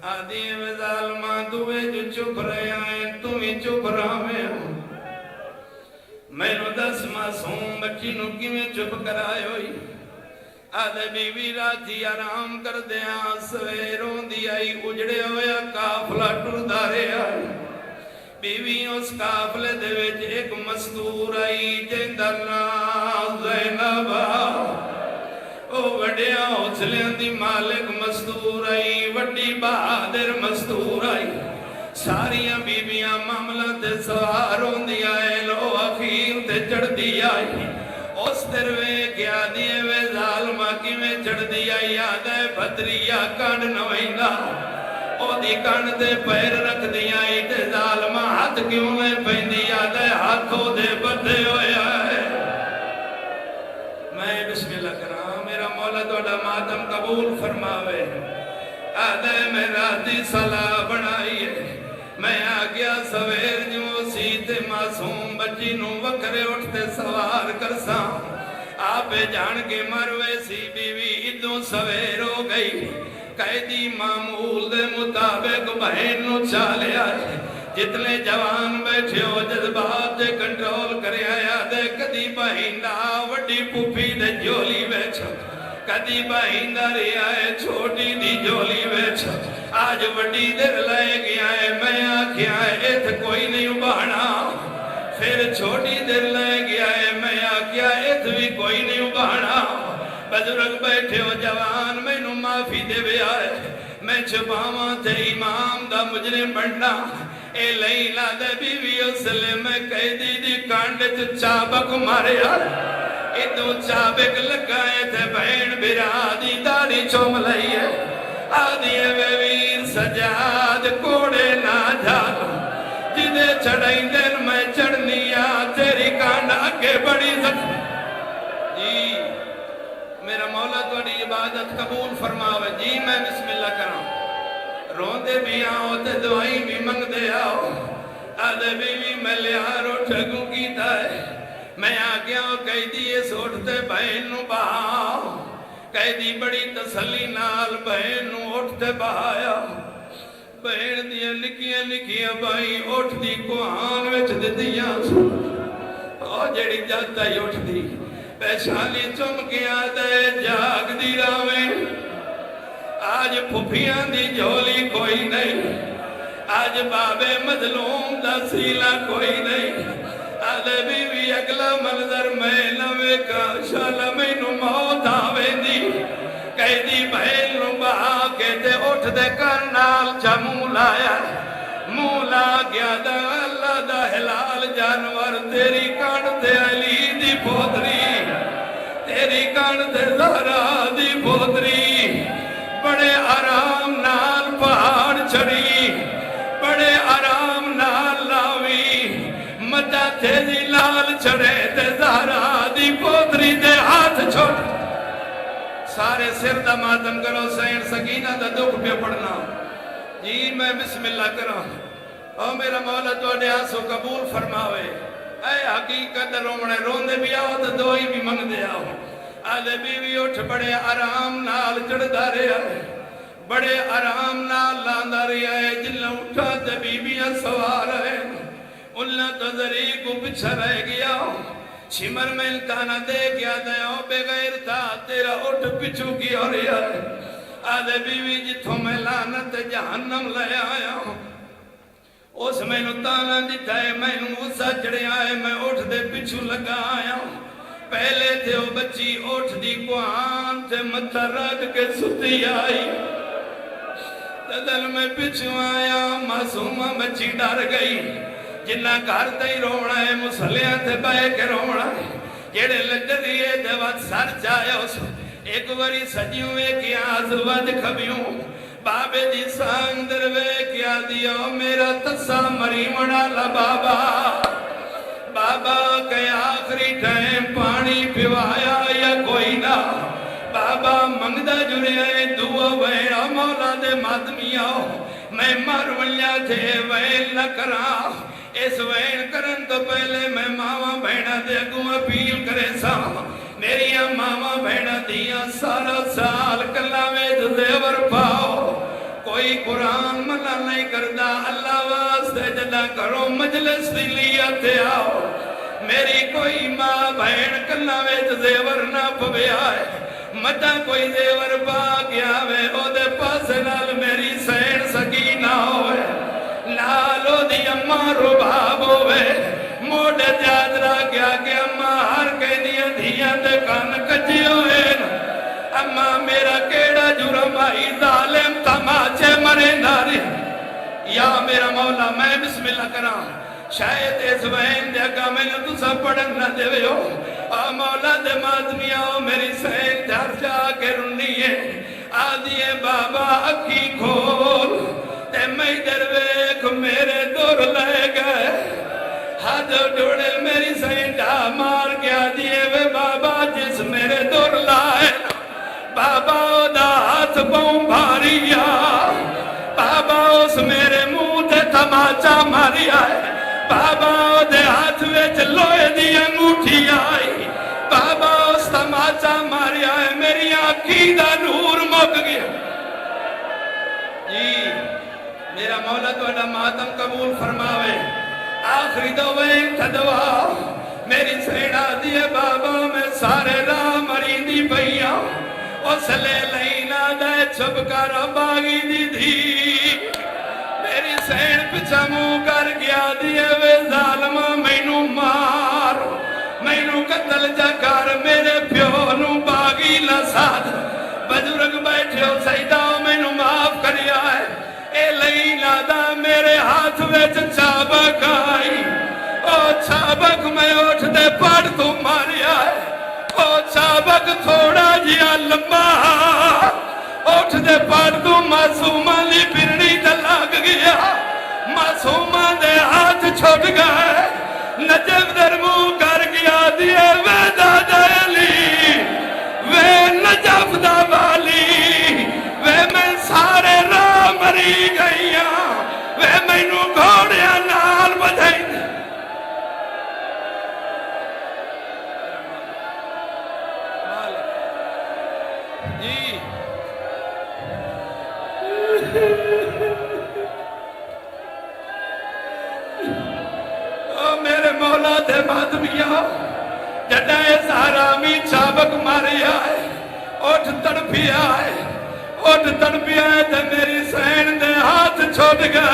آدھی میں ظالمہ دوے جو چپ رہے آئیں تمہیں چپ رہے ہو میں نو دس معصوم بچی نو کی میں چپ کرائے ہوئی آدھے بی بی راتی آرام کر دیا سویروں دی آئی اجڑے ہویا کافلہ ٹردارے آئی بی بی اس کافلے دے وچ ایک مستور آئی جندر نام زینب او وڈیا حوصلیاں دی مالک مستور آئی وڈی بہادر مستور آئی ساریاں بیبیاں معاملہ تے سوار ہوندی آئے لو اخیر تے چڑھ دی آئی اس دروے کیا دیئے وے ظالمہ کی میں چڑھ دی آئی آدھے بھدریہ کانڈ نوائندہ او دی کانڈ دے پیر رکھ دی آئی تے ظالمہ ہاتھ کیوں میں پہندی آدھے ہاتھوں دے بدھے ہوئے آئے میں بسم اللہ کرام میرا مولا توڑا ماتم قبول فرماوے آدھے میرا دی صلاح بنائیے میں آگیا سویر جو سیتے معصوم بچی نو وکرے اٹھتے سوار کرساں آپ جان کے مروے سی بیوی ادھوں سویر ہو گئی قیدی معمول دے مطابق بہن نو چالے آئے جتنے جوان بیٹھے ہو جذبات دے کنٹرول کرے آیا دے کدی بہندہ وڈی پوپی دے جولی بیٹھو کدی بہندہ ری آئے چھوٹی دی جولی بیٹھو آج وڈی دیر لائے گیا ہے میں آکھیا ہے ایتھ کوئی نہیں ابانا پھر چھوٹی دیر لائے گیا ہے میں آکھیا ایتھ بھی کوئی نہیں ابانا بزرگ بیٹھے ہو جوان میں نو معافی دے بے آئے میں چھپاواں تے امام دا مجرم بننا اے لیلہ دے بیوی اسلم قیدی دی کانڈے چابک مارے آئے ادھو چابک لگائے تھے بہن برا دی داری چوم لئیے آدھیے ویر سجاد کوڑے نہ جھالو جدے چڑھائیں دن میں چڑھنیا تیری کانڈ آگے بڑی زخم جی میرا مولا توڑی عبادت قبول فرماوے جی میں بسم اللہ کروں روندے بھی آؤ تے دعائی بھی منگ دے آؤ آدھے بھی میں لیارو ٹھگوں کی دائے میں آگیا قیدی سوٹتے بہن نو بہاؤ قیدی بڑی تسلی نال بہن نو اٹھتے بہایا بہن دیا لکھیاں بھائی اٹھ دی کوہان وچ دیتیاں اور جڑی جاتا ہی اٹھ دی پیشانی چم گیا دے جاگ دی راویں آج پھپیاں دی جولی کوئی نہیں آج بابے مظلوم دا سیلا کوئی نہیں آدھے بیوی اگلا منظر میں نوے کا شالا میں نو موت آوے دی قیدی بہن نو بہا کہتے اٹھ دے کرنال چا مولایا مولا گیا دا اللہ دا حلال جانور تیری کانڈ دے علی دی پودری تیری کانڈ دے زہرا دی پودری بڑے آرام نال پہاڑ چڑھی بڑے آرام نال لاوی مجھا تیزی لال چڑھے تے زہرا دی پودری دے ہاتھ چھوڑ سارے سر دا ماتم کرو سین سکینہ دا دکھ پہ پڑھنا جی میں بسم اللہ کروں او میرا مولا تو آسو قبول فرماوے اے حقیقت رومنے روندے بھی آؤ تو دعائی بھی منگ دے آؤ آدھے بیوی اٹھ بڑے آرام نال چڑھ دارے آئے بڑے آرام نال لاندارے آئے جنہ اٹھا تے بیویاں سوار آئے انہاں تو ذریع کو پچھا رہ گیا چھمر میں التانہ دے گیا دیاں بغیر تھا تیرا اٹھ پچھو کی اور یار آدھے بیوی جتھوں میں لانت جہنم لے آیا اس میں نتانہ دیتا ہے میں نوسا چڑے آئے میں اٹھ دے پچھو لگا آیا پہلے تھے وہ بچی اٹھ دی کوہان تھے متھا رکھ کے ستی آئی تدل میں پچھو آیا معصومہ بچی ڈر گئی جنہ گھر تے رونا ہے مسلیاں تے بے کے رونا ہے جڑے لگدیے تے وقت سر چاہے اس ایک وری سجیوں ایک آز ود کھبیوں بابے دی سانگ دروے کیا دیو میرا تسا مری منالا بابا بابا کے آخری ٹائم پانی پیوایا یا کوئی نہ بابا منگدہ جڑے دعا ویڑا مولا دے مادمیاں میں مرولیاں تھے ویل نہ کرا اس وین کرن تو پہلے میں ماما بہنا دے اگوں اپیل کرے سا میری ماما بہنا دیا سارا سال کلا میں زیور پاؤ کوئی قرآن منع نہیں کردا اللہ واسطے جدا کرو مجلس دی لیت آؤ میری کوئی ماں بہن کنا وچ زیور نہ پوے آئے متا کوئی زیور پا گیا وے او دے پاسے نال میری سین سکینہ ہوئے لالو دی اماں رباب ہوئے موڑے جادرہ کیا کہ اماں ہر کہیں دیا دھیاں دے کان کجی ہوئے اماں میرا کیڑا جرم آئی ظالم تماچے مرے ناری یا میرا مولا میں بسم اللہ کرام شاید اس وین دیا کہ میں نے تو سب پڑھن نہ دے ہو مولا دے مادمی آؤ میری سین دھر جا کے رنی ہے آدھیے بابا اکھی کھول تے میں درویک میرے دور لے گئے ہاتھ ڈوڑے میری سین ڈا مار گیا دیئے وے بابا جس میرے دور لائے بابا دا ہاتھ پاؤں بھاریا بابا اس میرے منہ تے تماچا ماری آئے بابا دے ہاتھ وچ لوہے دی انگوٹھی آئی بابا اس تماچا ماری آئے میری آنکھی دا نور مک گیا جی میرا مولا تو اڈا ماتم قبول فرماوے آخری دوائیں تھدوا میری سیڑا دیے بابا میں سارے راہ مرینی بھئیاں اس لے لینا دے چھپ کر باغی دی دھی میری سین پچھا منہ کر گیا دیے وے ظالمہ مینو مار مینو قتل جا کر میرے پیونو باغی لساد بزرگ بیٹھے ہو سیداؤ مینو معاف کریا ہے اے لینا دا میرے ہاتھ ویچ چابک آئی او چابک میں اٹھ دے پڑھ تو ماریا ہے او چابک تھوڑا جیا لمبا اٹھ دے پڑھ تو معصومہ لی پھرنی دلاگ گیا معصومہ دے ہاتھ چھوٹ گئے نجف در منہ کر گیا دیے وے دادا علی وے نجف دا والی وے میں سارے راہ مری گئیاں وے میں نو گھوڑیاں نال بدھائی جی او میرے مولا دے مادمیاں جڑائے سارامی چابک ماری آئے اٹھ تڑپی آئے تے میری سین دے ہاتھ چھوٹ گئے